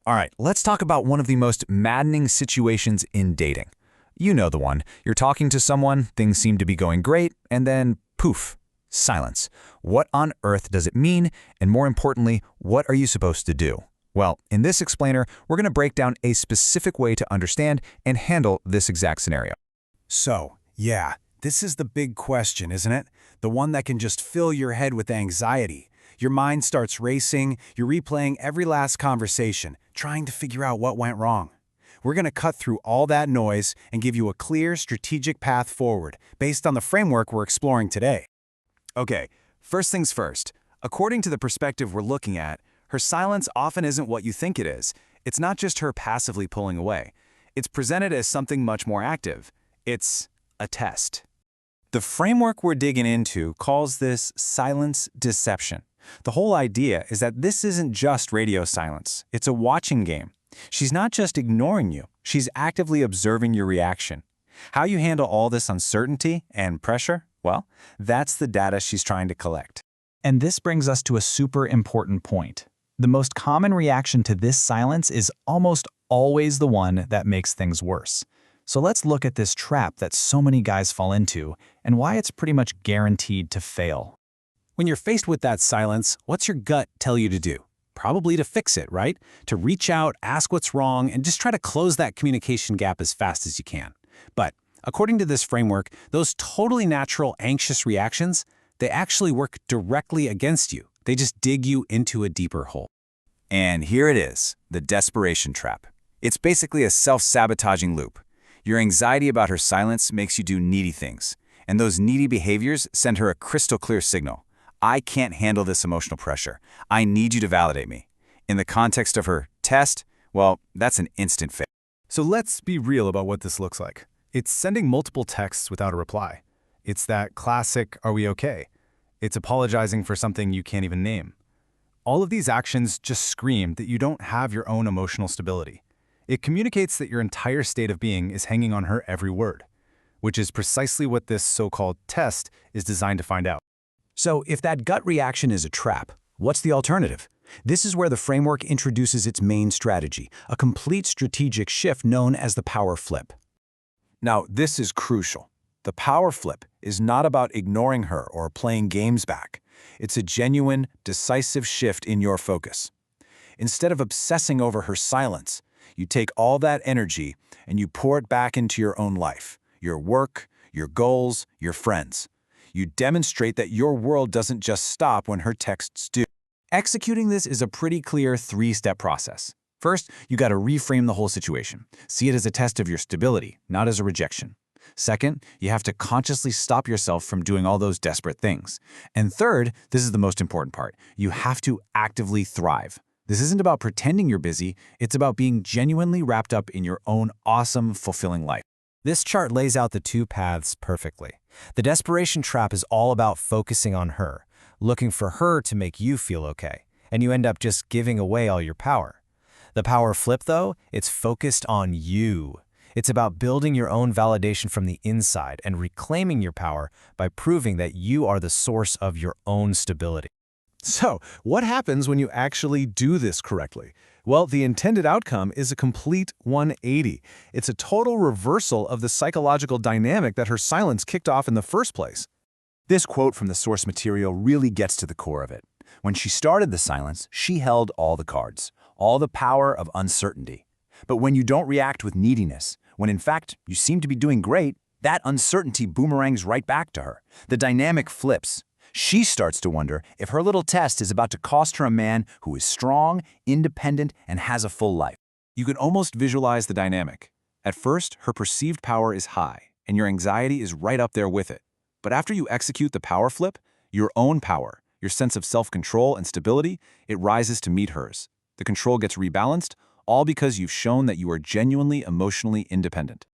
All right, let's talk about one of the most maddening situations in dating. You know the one. You're talking to someone, things seem to be going great, and then poof, silence. What on earth does it mean? And more importantly, what are you supposed to do? Well, in this explainer, we're going to break down a specific way to understand and handle this exact scenario. So, yeah, this is the big question, isn't it? The one that can just fill your head with anxiety. Your mind starts racing, you're replaying every last conversation, trying to figure out what went wrong. We're going to cut through all that noise and give you a clear, strategic path forward based on the framework we're exploring today. Okay, first things first. According to the perspective we're looking at, her silence often isn't what you think it is. It's not just her passively pulling away. It's presented as something much more active. It's a test. The framework we're digging into calls this silence deception. The whole idea is that this isn't just radio silence. It's a watching game. She's not just ignoring you. She's actively observing your reaction. How you handle all this uncertainty and pressure? Well, that's the data she's trying to collect. And this brings us to a super important point. The most common reaction to this silence is almost always the one that makes things worse. So let's look at this trap that so many guys fall into and why it's pretty much guaranteed to fail. When you're faced with that silence, what's your gut tell you to do? Probably to fix it, right? To reach out, ask what's wrong, and just try to close that communication gap as fast as you can. But according to this framework, those totally natural anxious reactions, they actually work directly against you. They just dig you into a deeper hole. And here it is, the desperation trap. It's basically a self-sabotaging loop. Your anxiety about her silence makes you do needy things, and those needy behaviors send her a crystal clear signal. I can't handle this emotional pressure. I need you to validate me. In the context of her test, well, that's an instant fail. So let's be real about what this looks like. It's sending multiple texts without a reply. It's that classic, "Are we okay?" It's apologizing for something you can't even name. All of these actions just scream that you don't have your own emotional stability. It communicates that your entire state of being is hanging on her every word, which is precisely what this so-called test is designed to find out. So if that gut reaction is a trap, what's the alternative? This is where the framework introduces its main strategy, a complete strategic shift known as the power flip. Now, this is crucial. The power flip is not about ignoring her or playing games back. It's a genuine, decisive shift in your focus. Instead of obsessing over her silence, you take all that energy and you pour it back into your own life, your work, your goals, your friends. You demonstrate that your world doesn't just stop when her texts do. Executing this is a pretty clear three-step process. First, you got to reframe the whole situation. See it as a test of your stability, not as a rejection. Second, you have to consciously stop yourself from doing all those desperate things. And third, this is the most important part, you have to actively thrive. This isn't about pretending you're busy, it's about being genuinely wrapped up in your own awesome, fulfilling life. This chart lays out the two paths perfectly. The desperation trap is all about focusing on her, looking for her to make you feel okay, and you end up just giving away all your power. The power flip, though, it's focused on you. It's about building your own validation from the inside and reclaiming your power by proving that you are the source of your own stability. So, what happens when you actually do this correctly? Well, the intended outcome is a complete 180. It's a total reversal of the psychological dynamic that her silence kicked off in the first place. This quote from the source material really gets to the core of it. When she started the silence, she held all the cards, all the power of uncertainty. But when you don't react with neediness, when in fact you seem to be doing great, that uncertainty boomerangs right back to her. The dynamic flips. She starts to wonder if her little test is about to cost her a man who is strong, independent, and has a full life. You can almost visualize the dynamic. At first, her perceived power is high, and your anxiety is right up there with it. But after you execute the power flip, your own power, your sense of self-control and stability, it rises to meet hers. The control gets rebalanced, all because you've shown that you are genuinely emotionally independent.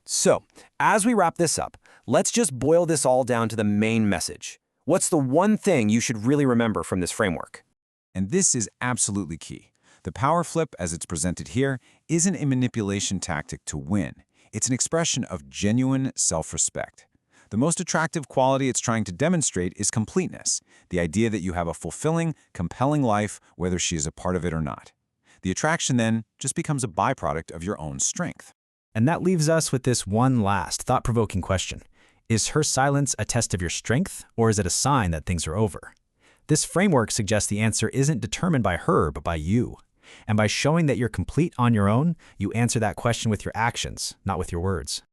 So, as we wrap this up, let's just boil this all down to the main message. What's the one thing you should really remember from this framework? And this is absolutely key. The power flip, as it's presented here, isn't a manipulation tactic to win. It's an expression of genuine self-respect. The most attractive quality it's trying to demonstrate is completeness, the idea that you have a fulfilling, compelling life, whether she is a part of it or not. The attraction then just becomes a byproduct of your own strength. And that leaves us with this one last thought-provoking question. Is her silence a test of your strength, or is it a sign that things are over? This framework suggests the answer isn't determined by her, but by you. And by showing that you're complete on your own, you answer that question with your actions, not with your words.